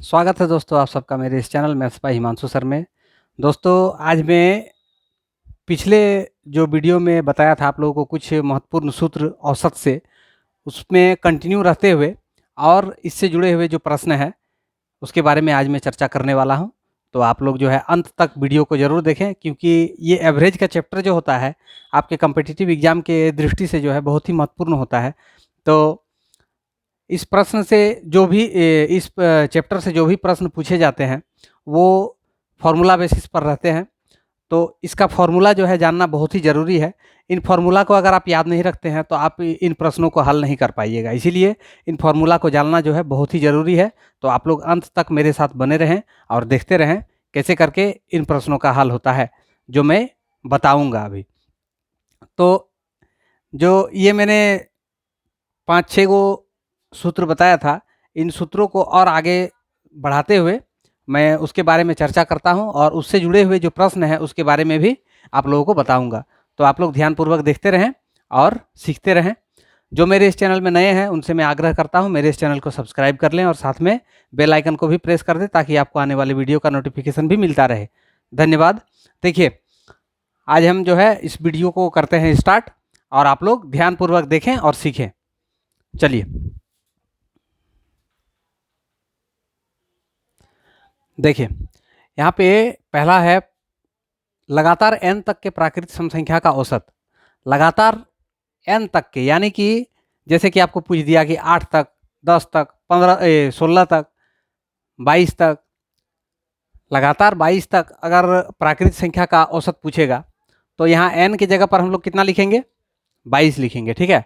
स्वागत है दोस्तों आप सबका मेरे इस channel maths by Himanshu sir में। दोस्तों आज मैं पिछले जो वीडियो में बताया था आप लोगों को कुछ महत्वपूर्ण सूत्र औसत से, उसमें कंटिन्यू रहते हुए और इससे जुड़े हुए जो प्रश्न हैं उसके बारे में आज मैं चर्चा करने वाला हूं। तो आप लोग जो है अंत तक वीडियो को ज़रूर देखें, क्योंकि ये एवरेज का चैप्टर जो होता है आपके कम्पिटिटिव एग्जाम के दृष्टि से जो है बहुत ही महत्वपूर्ण होता है। तो इस प्रश्न से जो भी इस चैप्टर से जो भी प्रश्न पूछे जाते हैं वो फार्मूला बेसिस पर रहते हैं। तो इसका फार्मूला जो है जानना बहुत ही ज़रूरी है। इन फार्मूला को अगर आप याद नहीं रखते हैं तो आप इन प्रश्नों को हल नहीं कर पाइएगा, इसीलिए इन फार्मूला को जानना जो है बहुत ही ज़रूरी है। तो आप लोग अंत तक मेरे साथ बने रहें और देखते रहें कैसे करके इन प्रश्नों का हल होता है जो मैं बताऊंगा अभी। तो जो ये मैंने 5-6 गो सूत्र बताया था, इन सूत्रों को और आगे बढ़ाते हुए मैं उसके बारे में चर्चा करता हूं और उससे जुड़े हुए जो प्रश्न हैं उसके बारे में भी आप लोगों को बताऊंगा। तो आप लोग ध्यानपूर्वक देखते रहें और सीखते रहें। जो मेरे इस चैनल में नए हैं उनसे मैं आग्रह करता हूं मेरे इस चैनल को सब्सक्राइब कर लें और साथ में बेल आइकन को भी प्रेस कर दें ताकि आपको आने वाले वीडियो का नोटिफिकेशन भी मिलता रहे। धन्यवाद। देखिए आज हम जो है इस वीडियो को करते हैं स्टार्ट और आप लोग ध्यानपूर्वक देखें और सीखें। चलिए देखिए, यहाँ पे पहला है लगातार n तक के प्राकृत सम संख्या का औसत। लगातार n तक के यानी कि जैसे कि आपको पूछ दिया कि 8 तक, 10 तक, 16 तक, 22 तक, लगातार 22 तक अगर प्राकृत संख्या का औसत पूछेगा तो यहाँ n की जगह पर हम लोग कितना लिखेंगे? 22 लिखेंगे। ठीक है,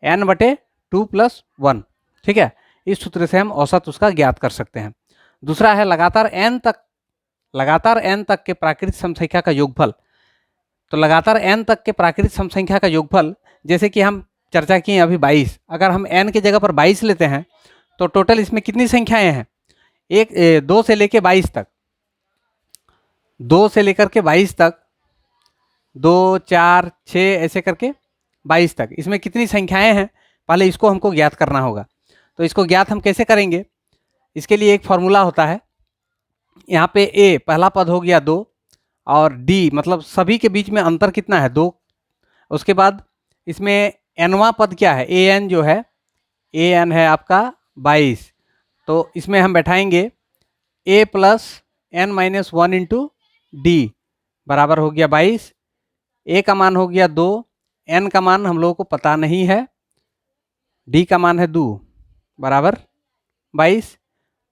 n/2 + 1। ठीक है, इस सूत्र से हम औसत उसका ज्ञात कर सकते हैं। दूसरा है लगातार n तक के प्राकृत सम संख्या का योगफल। तो लगातार n तक के प्राकृत सम संख्या का योगफल, जैसे कि हम चर्चा किए अभी 22, अगर हम n की जगह पर 22 लेते हैं तो टोटल इसमें कितनी संख्याएं हैं? 2 से लेकर 22 तक, 2 से लेकर के 22 तक, 2, 4, 6 ऐसे करके 22 तक, इसमें कितनी संख्याएं हैं पहले इसको हमको ज्ञात करना होगा। तो इसको ज्ञात हम कैसे करेंगे? इसके लिए एक फॉर्मूला होता है। यहाँ पे a पहला पद हो गया 2 और d मतलब सभी के बीच में अंतर कितना है? 2। उसके बाद इसमें nवां पद क्या है? an जो है, an है आपका 22। तो इसमें हम बैठाएंगे a + n-1 इंटू d बराबर हो गया 22। a का मान हो गया 2, n का मान हम लोगों को पता नहीं है, d का मान है 2 बराबर 22।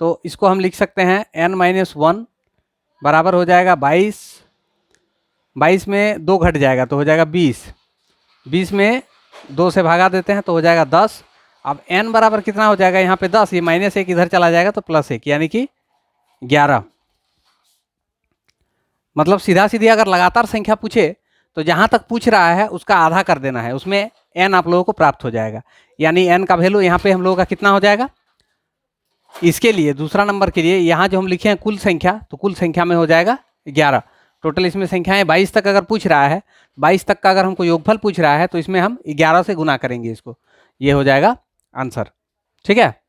तो इसको हम लिख सकते हैं n-1 बराबर हो जाएगा 22। 22 में 2 घट जाएगा तो हो जाएगा 20। 20 में 2 से भागा देते हैं तो हो जाएगा 10। अब n बराबर कितना हो जाएगा? यहाँ पे 10, ये -1 इधर चला जाएगा तो +1 यानी कि 11। मतलब सीधा सीधी अगर लगातार संख्या पूछे तो जहाँ तक पूछ रहा है उसका आधा कर देना है, उसमें n आप लोगों को प्राप्त हो जाएगा। यानी n का वैल्यू यहाँ पे हम लोगों का कितना हो जाएगा? इसके लिए दूसरा नंबर के लिए यहाँ जो हम लिखे हैं कुल संख्या, तो कुल संख्या में हो जाएगा 11। टोटल इसमें संख्याएं 22 तक अगर पूछ रहा है, 22 तक का अगर हमको योगफल पूछ रहा है तो इसमें हम 11 से गुना करेंगे इसको, ये हो जाएगा आंसर। ठीक है,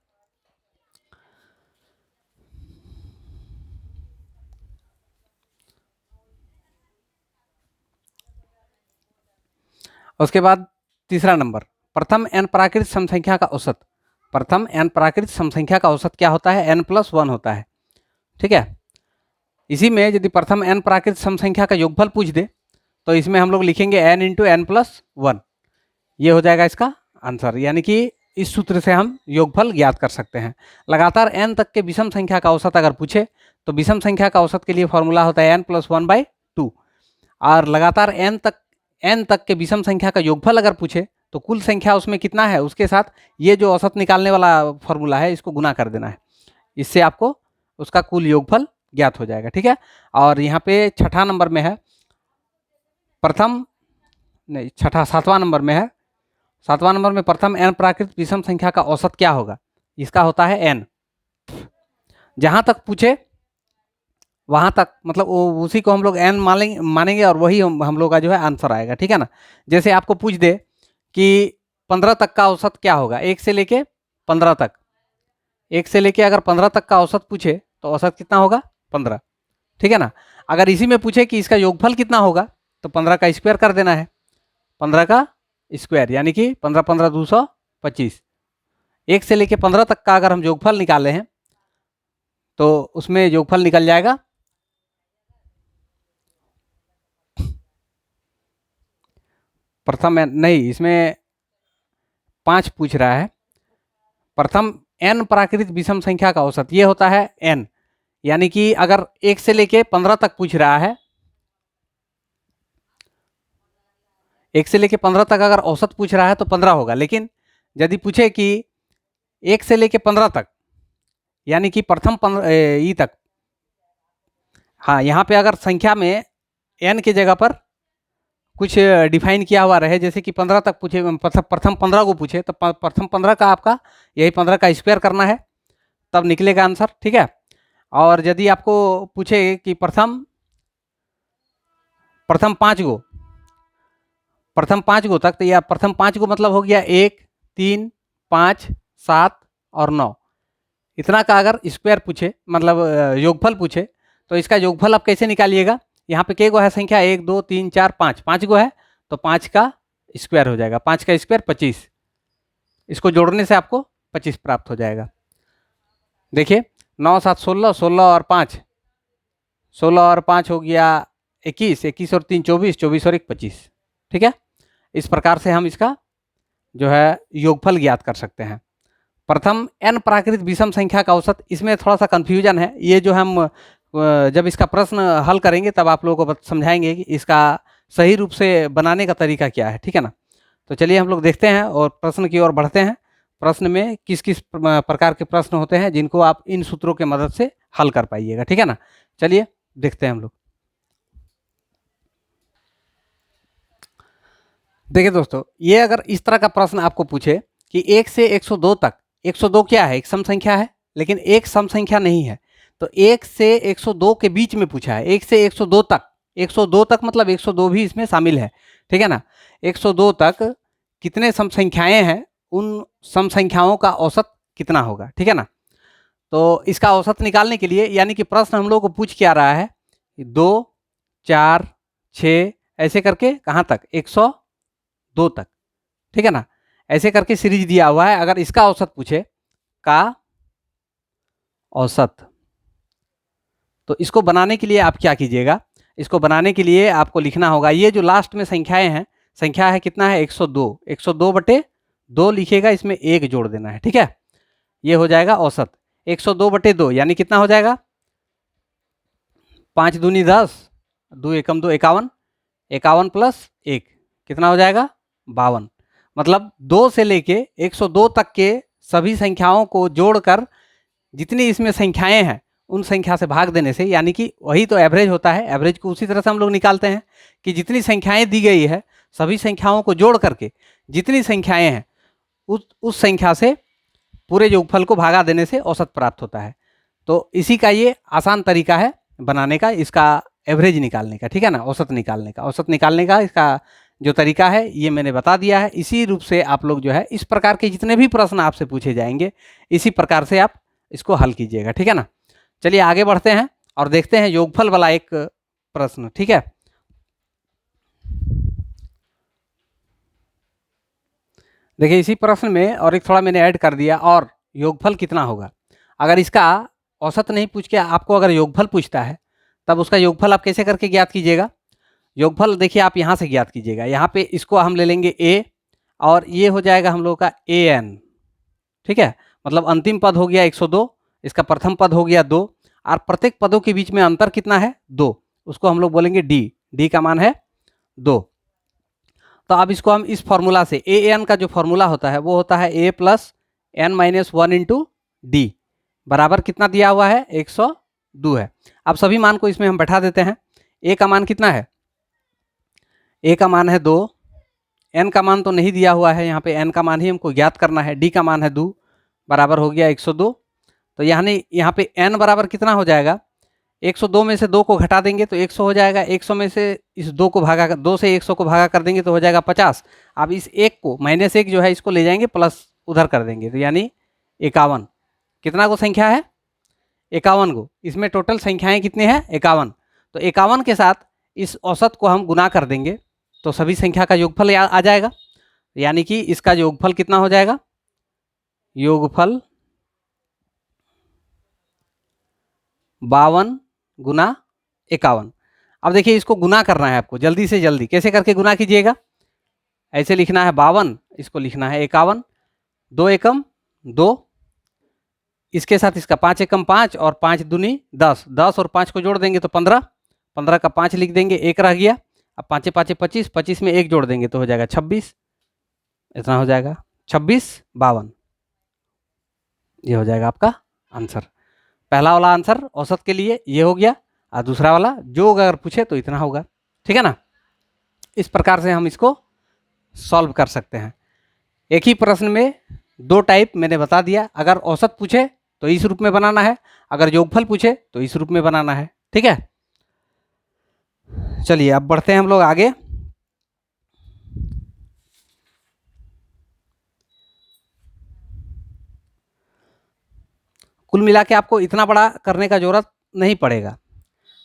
उसके बाद तीसरा नंबर, प्रथम n प्राकृत सम संख्या का औसत। प्रथम n प्राकृत सम संख्या का औसत क्या होता है? n+1 होता है। ठीक है, इसी में यदि प्रथम n प्राकृत सम संख्या का योगफल पूछ दे तो इसमें हम लोग लिखेंगे n × n+1, ये हो जाएगा इसका आंसर। यानी कि इस सूत्र से हम योगफल ज्ञात कर सकते हैं। लगातार n तक के विषम संख्या का औसत अगर पूछे तो विषम संख्या का औसत के लिए फॉर्मूला होता है n+1/2। और लगातार n तक के विषम संख्या का योगफल अगर पूछे तो कुल संख्या उसमें कितना है उसके साथ ये जो औसत निकालने वाला फॉर्मूला है इसको गुना कर देना है, इससे आपको उसका कुल योगफल ज्ञात हो जाएगा। ठीक है, और यहाँ पे छठा नंबर में है, प्रथम नहीं छठा 7वां नंबर में है। 7वां नंबर में प्रथम n प्राकृत विषम संख्या का औसत क्या होगा? इसका होता है n। जहाँ तक पूछे वहाँ तक मतलब उसी को हम लोग n मानेंगे और वही हम लोग का जो है आंसर आएगा। ठीक है ना, जैसे आपको पूछ दे कि 15 तक का औसत क्या होगा, 1 से लेके 15 तक, 1 से लेके अगर 15 तक का औसत पूछे तो औसत कितना होगा 15, ठीक है ना। अगर इसी में पूछे कि इसका योगफल कितना होगा तो 15 का स्क्वायर कर देना है, 15 का स्क्वायर यानी कि 15 15 225। 1 से लेके 15 तक का अगर हम योगफल निकाले हैं तो उसमें योगफल निकल जाएगा प्रथम नहीं, इसमें 5 पूछ रहा है। प्रथम n प्राकृत विषम संख्या का औसत ये होता है n, यानी कि अगर 1 से लेके 15 तक पूछ रहा है, 1 से लेके 15 तक अगर औसत पूछ रहा है तो 15 होगा। लेकिन यदि पूछे कि 1 से लेके 15 तक यानी कि प्रथम ई तक, हाँ यहाँ पे अगर संख्या में n की जगह पर कुछ डिफाइन किया हुआ रहे, जैसे कि 15 तक पूछे, प्रथम 15 को पूछे तो प्रथम 15 का आपका यही 15 का स्क्वायर करना है, तब निकलेगा आंसर, ठीक है। और यदि आपको पूछे कि प्रथम 5 गो तक, तो यह प्रथम 5 गो मतलब हो गया 1 3 5 7 और 9, इतना का अगर स्क्वायर पूछे मतलब योगफल पूछे तो इसका योगफल आप कैसे निकालिएगा। यहाँ पे के गो है संख्या 1 2 3 4 5, 5 गो है तो 5 का स्क्वायर हो जाएगा, 5 का स्क्वायर 25, इसको जोड़ने से आपको 25 प्राप्त हो जाएगा। देखिए 9 7 16, 16 और 5, 16 और 5 हो गया 21, 21 और 3 24, 24 और 1 25, ठीक है। इस प्रकार से हम इसका जो है योगफल ज्ञात कर सकते हैं। प्रथम n प्राकृत विषम संख्या का औसत, इसमें थोड़ा सा कन्फ्यूजन है, ये जो हम जब इसका प्रश्न हल करेंगे तब आप लोगों को समझाएंगे कि इसका सही रूप से बनाने का तरीका क्या है, ठीक है ना। तो चलिए हम लोग देखते हैं और प्रश्न की ओर बढ़ते हैं। प्रश्न में किस किस प्रकार के प्रश्न होते हैं जिनको आप इन सूत्रों के मदद से हल कर पाइएगा, ठीक है ना। चलिए देखते हैं हम लोग। देखिए दोस्तों, ये अगर इस तरह का प्रश्न आपको पूछे कि 1 से 102 तक, 102 क्या है, एक सम संख्या है लेकिन एक सम संख्या नहीं है, तो 1 से 102 के बीच में पूछा है, 1 से 102 तक, 102 तक मतलब 102 भी इसमें शामिल है, ठीक है ना। 102 तक कितने सम संख्याएं हैं, उन सम संख्याओं का औसत कितना होगा, ठीक है ना। तो इसका औसत निकालने के लिए, यानी कि प्रश्न हम लोग को पूछ क्या रहा है, 2 4 6 ऐसे करके कहाँ तक 102 तक, ठीक है ना, ऐसे करके सीरीज दिया हुआ है। अगर इसका औसत पूछे का औसत, तो इसको बनाने के लिए आप क्या कीजिएगा, इसको बनाने के लिए आपको लिखना होगा, ये जो लास्ट में संख्याएं हैं, संख्या है कितना है 102, 102 बटे 2 लिखिएगा, इसमें 1 जोड़ देना है, ठीक है। ये हो जाएगा औसत 102 बटे 2 यानी कितना हो जाएगा 5 दूनी 10, 2 एकम 2 51, 51 प्लस 1 कितना हो जाएगा 52। मतलब 2 से लेके 102 तक के सभी संख्याओं को जोड़कर जितनी इसमें संख्याएं हैं उन संख्या से भाग देने से, यानी कि वही तो एवरेज होता है, एवरेज को उसी तरह से हम लोग निकालते हैं कि जितनी संख्याएं दी गई है सभी संख्याओं को जोड़ करके जितनी संख्याएं हैं उस संख्या से पूरे योगफल को भागा देने से औसत प्राप्त होता है। तो इसी का ये आसान तरीका है बनाने का, इसका एवरेज निकालने का, ठीक है ना, औसत निकालने का। औसत निकालने का इसका जो तरीका है ये मैंने बता दिया है। इसी रूप से आप लोग जो है इस प्रकार के जितने भी प्रश्न आपसे पूछे जाएंगे इसी प्रकार से आप इसको हल कीजिएगा, ठीक है ना। चलिए आगे बढ़ते हैं और देखते हैं योगफल वाला एक प्रश्न, ठीक है। देखिए इसी प्रश्न में और एक थोड़ा मैंने ऐड कर दिया, और योगफल कितना होगा। अगर इसका औसत नहीं पूछ के आपको अगर योगफल पूछता है तब उसका योगफल आप कैसे करके ज्ञात कीजिएगा। योगफल देखिए आप यहाँ से ज्ञात कीजिएगा, यहाँ पे इसको हम ले लेंगे a और ये हो जाएगा हम लोग का an, ठीक है। मतलब अंतिम पद हो गया 102, इसका प्रथम पद हो गया 2 और प्रत्येक पदों के बीच में अंतर कितना है 2, उसको हम लोग बोलेंगे d का मान है 2। तो अब इसको हम इस फॉर्मूला से an का जो फॉर्मूला होता है वो होता है a plus n minus 1 into D बराबर कितना दिया हुआ है 102 है। अब सभी मान को इसमें हम बैठा देते हैं। a का मान कितना है, a का मान है 2, n का मान तो नहीं दिया हुआ है, यहाँ पे n का मान ही हमको ज्ञात करना है, d का मान है 2 बराबर हो गया 102। तो यानी यहाँ पे n बराबर कितना हो जाएगा, 102 में से 2 को घटा देंगे तो 100 हो जाएगा, 100 में से इस 2 को भागा 2 से 100 को भागा कर देंगे तो हो जाएगा 50। अब इस 1 को -1 जो है इसको ले जाएंगे प्लस उधर कर देंगे तो यानी 51, कितना गो संख्या है? 51 गो। इसमें टोटल संख्याएं कितने हैं? 51। तो 51 के साथ इस औसत को हम गुना कर देंगे तो सभी संख्या का योगफल आ जाएगा। यानी कि इसका योगफल कितना हो जाएगा? योगफल 52 गुना 51। अब देखिए इसको गुना करना है आपको, जल्दी से जल्दी कैसे करके गुना कीजिएगा? ऐसे लिखना है 52, इसको लिखना है 51, 2 एकम 2, इसके साथ इसका 5 एकम 5 और 5 दूनी 10, 10 और 5 को जोड़ देंगे तो 15, 15 का 5 लिख देंगे, एक रह गया। अब 5 5 25, 25 में 1 जोड़ देंगे तो हो जाएगा 26, इतना हो जाएगा 26 52। ये हो जाएगा आपका आंसर। पहला वाला आंसर औसत के लिए ये हो गया, और दूसरा वाला जो अगर पूछे तो इतना होगा। ठीक है ना? इस प्रकार से हम इसको सॉल्व कर सकते हैं। एक ही प्रश्न में 2 टाइप मैंने बता दिया। अगर औसत पूछे तो इस रूप में बनाना है, अगर योगफल पूछे तो इस रूप में बनाना है। ठीक है, चलिए अब बढ़ते हैं हम लोग आगे। कुल मिला के आपको इतना बड़ा करने का जरूरत नहीं पड़ेगा।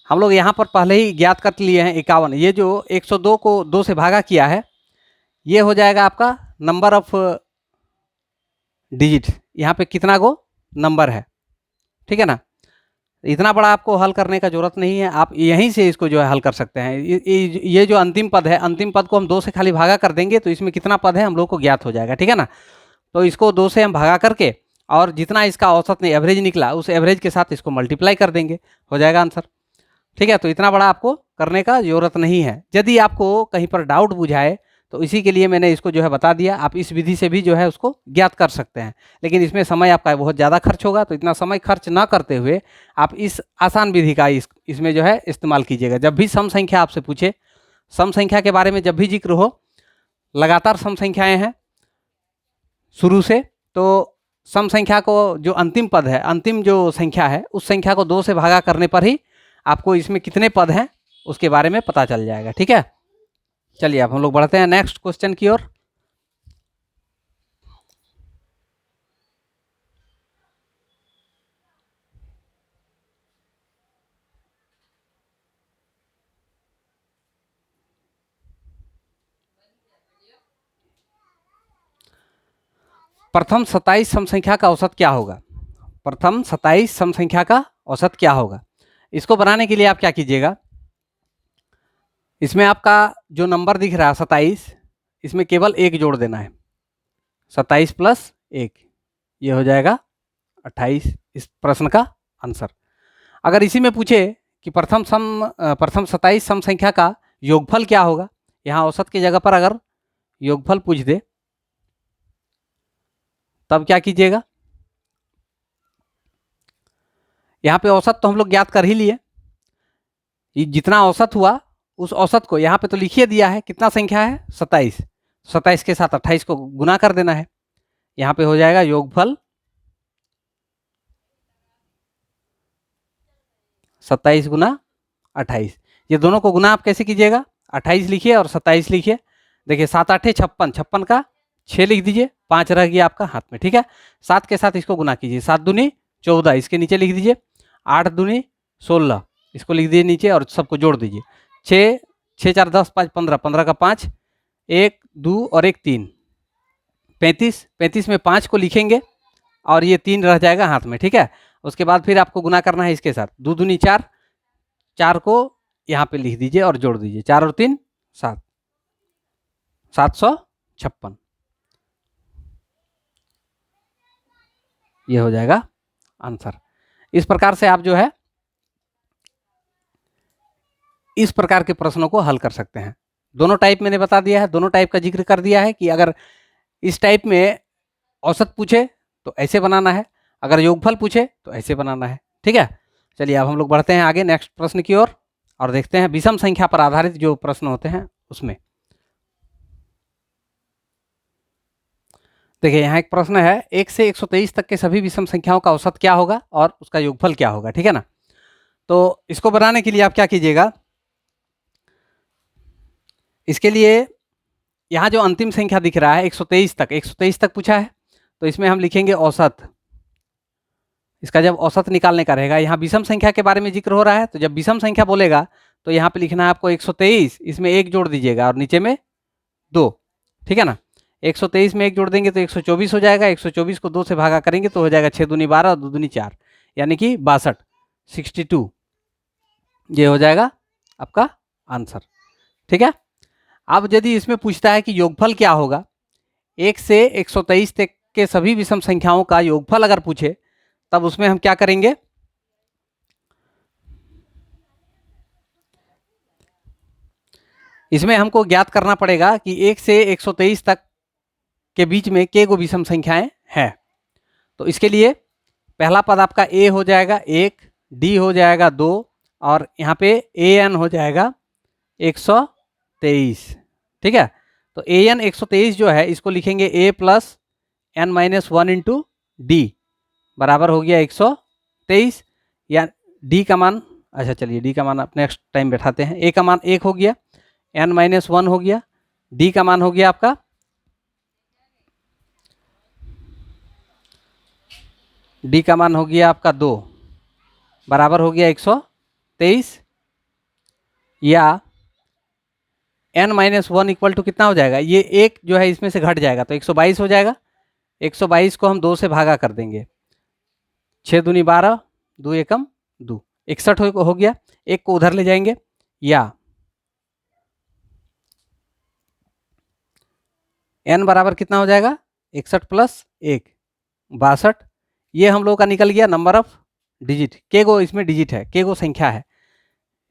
हम लोग यहाँ पर पहले ही ज्ञात कर लिए हैं 51। ये जो 102 को 2 से भागा किया है, ये हो जाएगा आपका नंबर ऑफ डिजिट। यहाँ पे कितना गो नंबर है। ठीक है ना? इतना बड़ा आपको हल करने का जरूरत नहीं है, आप यहीं से इसको जो है हल कर सकते हैं। ये जो अंतिम पद है, अंतिम पद को हम 2 से खाली भागा कर देंगे तो इसमें कितना पद है हम लोग को ज्ञात हो जाएगा। ठीक है ना? तो इसको 2 से हम भागा करके और जितना इसका औसत में एवरेज निकला उस एवरेज के साथ इसको मल्टीप्लाई कर देंगे, हो जाएगा आंसर। ठीक है, तो इतना बड़ा आपको करने का जरूरत नहीं है। यदि आपको कहीं पर डाउट बुझाए तो इसी के लिए मैंने इसको जो है बता दिया। आप इस विधि से भी जो है उसको ज्ञात कर सकते हैं, लेकिन इसमें समय आपका बहुत ज़्यादा खर्च होगा। तो इतना समय खर्च ना करते हुए आप इस आसान विधि का इसमें जो है इस्तेमाल कीजिएगा। जब भी सम संख्या आपसे पूछे, सम संख्या के बारे में जब भी जिक्र हो, लगातार सम संख्याएँ हैं शुरू से, तो सम संख्या को जो अंतिम पद है, अंतिम जो संख्या है, उस संख्या को 2 से भागा करने पर ही आपको इसमें कितने पद हैं उसके बारे में पता चल जाएगा। ठीक है, चलिए अब हम लोग बढ़ते हैं नेक्स्ट क्वेश्चन की ओर। प्रथम 27 सम संख्या का औसत क्या होगा? प्रथम 27 सम संख्या का औसत क्या होगा? इसको बनाने के लिए आप क्या कीजिएगा, इसमें आपका जो नंबर दिख रहा है 27, इसमें केवल 1 जोड़ देना है। 27 प्लस 1, ये हो जाएगा 28, इस प्रश्न का आंसर। अगर इसी में पूछे कि प्रथम 27 सम संख्या का योगफल क्या होगा, यहाँ औसत की जगह पर अगर योगफल पूछ दे तब क्या कीजिएगा? यहाँ पे औसत तो हम लोग ज्ञात कर ही लिए, जितना औसत हुआ उस औसत को यहाँ पे तो लिखिए दिया है, कितना संख्या है 27, 27 के साथ 28 को गुना कर देना है। यहाँ पे हो जाएगा योगफल 27 गुना 28। ये दोनों को गुना आप कैसे कीजिएगा? 28 लिखिए और 27 लिखिए। देखिए 7 8 56, 56 का 6 लिख दीजिए, 5 रह गया आपका हाथ में। ठीक है, 7 के साथ इसको गुना कीजिए, 7 दूनी 14, इसके नीचे लिख दीजिए, 8 दूनी 16, इसको लिख दीजिए नीचे और सबको जोड़ दीजिए। 6 6 4 10 5 15, 15 का 5, 1 2 और 1 3, 35, 35 में 5 को लिखेंगे और ये 3 रह जाएगा हाथ में। ठीक है, उसके बाद फिर आपको गुना करना है इसके साथ, 2 दूनी 4, 4 को यहाँ पे लिख दीजिए और जोड़ दीजिए, 4 और 3 7, 756, ये हो जाएगा आंसर। इस प्रकार से आप जो है इस प्रकार के प्रश्नों को हल कर सकते हैं। दोनों टाइप मैंने बता दिया है, दोनों टाइप का जिक्र कर दिया है कि अगर इस टाइप में औसत पूछे तो ऐसे बनाना है, अगर योगफल पूछे तो ऐसे बनाना है। ठीक है, चलिए अब हम लोग बढ़ते हैं आगे नेक्स्ट प्रश्न की ओर और देखते हैं विषम संख्या पर आधारित जो प्रश्न होते हैं उसमें। देखिए यहाँ एक प्रश्न है, 1 से 123 तक के सभी विषम संख्याओं का औसत क्या होगा और उसका योगफल क्या होगा? ठीक है ना? तो इसको बनाने के लिए आप क्या कीजिएगा, इसके लिए यहाँ जो अंतिम संख्या दिख रहा है 123 तक, 123 तक पूछा है, तो इसमें हम लिखेंगे औसत। इसका जब औसत निकालने का रहेगा, यहाँ विषम संख्या के बारे में जिक्र हो रहा है, तो जब विषम संख्या बोलेगा तो यहाँ पे लिखना है आपको 123, इसमें 1 जोड़ दीजिएगा और नीचे में 2, ठीक है ना। 123 में 1 जोड़ देंगे तो 124 हो जाएगा, 124 को 2 से भागा करेंगे तो हो जाएगा 6 दूनी 12 और 2 दूनी 4, यानी कि 62, 62, ये हो जाएगा आपका आंसर, ठीक है। अब यदि इसमें पूछता है कि योगफल क्या होगा, 1 से 123 तक के सभी विषम संख्याओं का योगफल अगर पूछे, तब उसमें हम क्या करेंगे, इसमें हमको ज्ञात करना पड़ेगा कि 1 से 123 तक के बीच में के गो विषम संख्याएं हैं। तो इसके लिए पहला पद आपका ए हो जाएगा 1, डी हो जाएगा 2 और यहाँ पे ए एन हो जाएगा 123, ठीक है। तो ए एन 123 जो है इसको लिखेंगे A plus N minus 1 into D बराबर हो गया 123, या डी का मान, अच्छा चलिए डी का मान आप नेक्स्ट टाइम बैठाते हैं। ए का मान 1 हो गया, एन माइनस 1 हो गया, डी का मान हो गया आपका डी का मान हो गया आपका 2 बराबर हो गया 123, या n माइनस 1 इक्वल टू कितना हो जाएगा, ये एक जो है इसमें से घट जाएगा तो 122 हो जाएगा। 122 को हम 2 से भागा कर देंगे, 6 दूनी 12, 2 एकम 2, 61 हो गया। एक को उधर ले जाएंगे, या n बराबर कितना हो जाएगा 61 प्लस 1 62, ये हम लोगों का निकल गया नंबर ऑफ डिजिट। के गो इसमें डिजिट है, के गो संख्या है,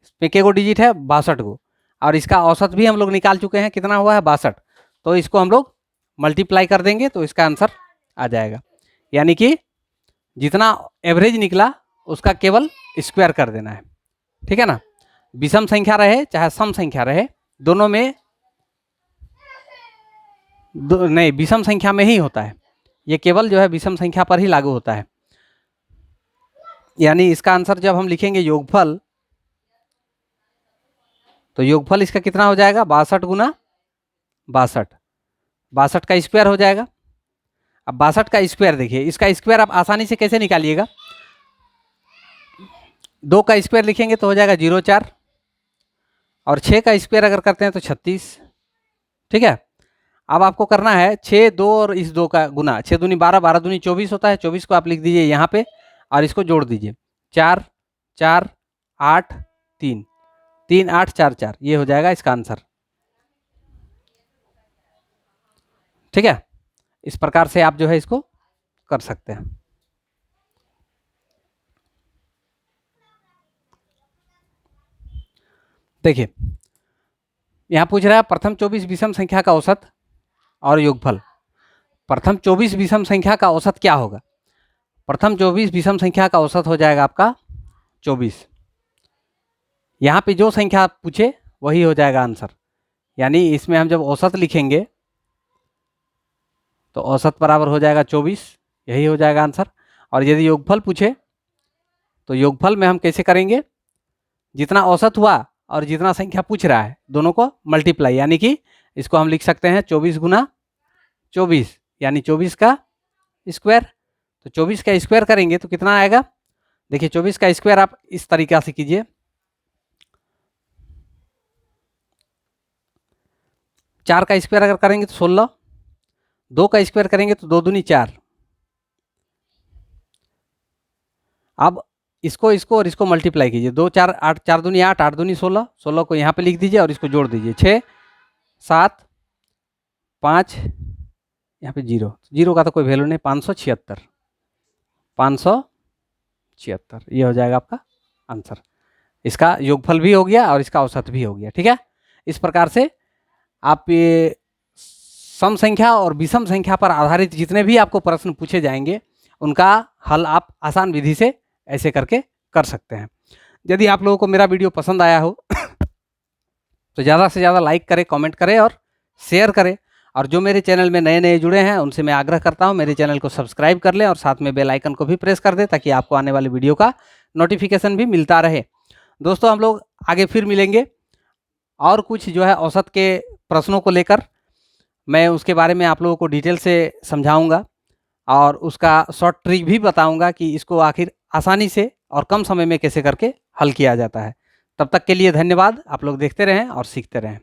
इसमें के गो डिजिट है 62 गो, और इसका औसत भी हम लोग निकाल चुके हैं, कितना हुआ है 62। तो इसको हम लोग मल्टीप्लाई कर देंगे तो इसका आंसर आ जाएगा, यानी कि जितना एवरेज निकला उसका केवल स्क्वायर कर देना है, ठीक है ना। विषम संख्या रहे चाहे सम संख्या रहे, दोनों में नहीं, विषम संख्या में ही होता है, ये केवल जो है विषम संख्या पर ही लागू होता है। यानी इसका आंसर जब हम लिखेंगे योगफल, तो योगफल इसका कितना हो जाएगा 62 गुना 62, 62 का स्क्वायर हो जाएगा। अब 62 का स्क्वायर देखिए, इसका स्क्वायर आप आसानी से कैसे निकालिएगा, 2 का स्क्वायर लिखेंगे तो हो जाएगा 0,4, और 6 का स्क्वायर अगर करते हैं तो 36, ठीक है। अब आपको करना है 6, 2 और इस 2 का गुना, 6 दूनी 12, 12 दूनी 24 होता है, 24 को आप लिख दीजिए यहाँ पे और इसको जोड़ दीजिए, 4, 4, 8, 3, 3, 8, 4, 4, ये हो जाएगा इसका आंसर, ठीक है। इस प्रकार से आप जो है इसको कर सकते हैं। देखिए यहाँ पूछ रहा है प्रथम 24 विषम संख्या का औसत और योगफल। प्रथम 24 विषम संख्या का औसत क्या होगा, प्रथम 24 विषम संख्या का औसत हो जाएगा आपका 24, यहाँ पे जो संख्या आप पूछे वही हो जाएगा आंसर। यानी इसमें हम जब औसत लिखेंगे तो औसत बराबर हो जाएगा 24, यही हो जाएगा आंसर। और यदि योगफल पूछे तो योगफल में हम कैसे करेंगे, जितना औसत हुआ और जितना संख्या पूछ रहा है दोनों को मल्टीप्लाई, यानी कि इसको हम लिख सकते हैं 24 गुना 24, यानी 24 का स्क्वायर। तो 24 का स्क्वायर करेंगे तो कितना आएगा, देखिए 24 का स्क्वायर आप इस तरीका से कीजिए, 4 का स्क्वायर अगर करेंगे तो 16, 2 का स्क्वायर करेंगे तो 2 दूनी 4। अब इसको और इसको मल्टीप्लाई कीजिए, 2, 4, 8, 4 दूनी 8, 8 दूनी 16, 16 को यहाँ पे लिख दीजिए और इसको जोड़ दीजिए, 6, 7, 5, यहाँ पे 0, 0 का तो कोई वैल्यू नहीं, 576, 576, ये हो जाएगा आपका आंसर। इसका योगफल भी हो गया और इसका औसत भी हो गया, ठीक है। इस प्रकार से आप ये सम संख्या और विषम संख्या पर आधारित जितने भी आपको प्रश्न पूछे जाएंगे उनका हल आप आसान विधि से ऐसे करके कर सकते हैं। यदि आप लोगों को मेरा वीडियो पसंद आया हो तो ज़्यादा से ज़्यादा लाइक करें, कमेंट करें और शेयर करें। और जो मेरे चैनल में नए नए जुड़े हैं उनसे मैं आग्रह करता हूं मेरे चैनल को सब्सक्राइब कर लें और साथ में बेल आइकन को भी प्रेस कर दें ताकि आपको आने वाले वीडियो का नोटिफिकेशन भी मिलता रहे। दोस्तों हम लोग आगे फिर मिलेंगे और कुछ जो है औसत के प्रश्नों को लेकर, मैं उसके बारे में आप लोगों को डिटेल से समझाऊंगा। और उसका शॉर्ट ट्रिक भी बताऊंगा कि इसको आखिर आसानी से और कम समय में कैसे करके हल किया जाता है। तब तक के लिए धन्यवाद। आप लोग देखते रहें और सीखते रहें।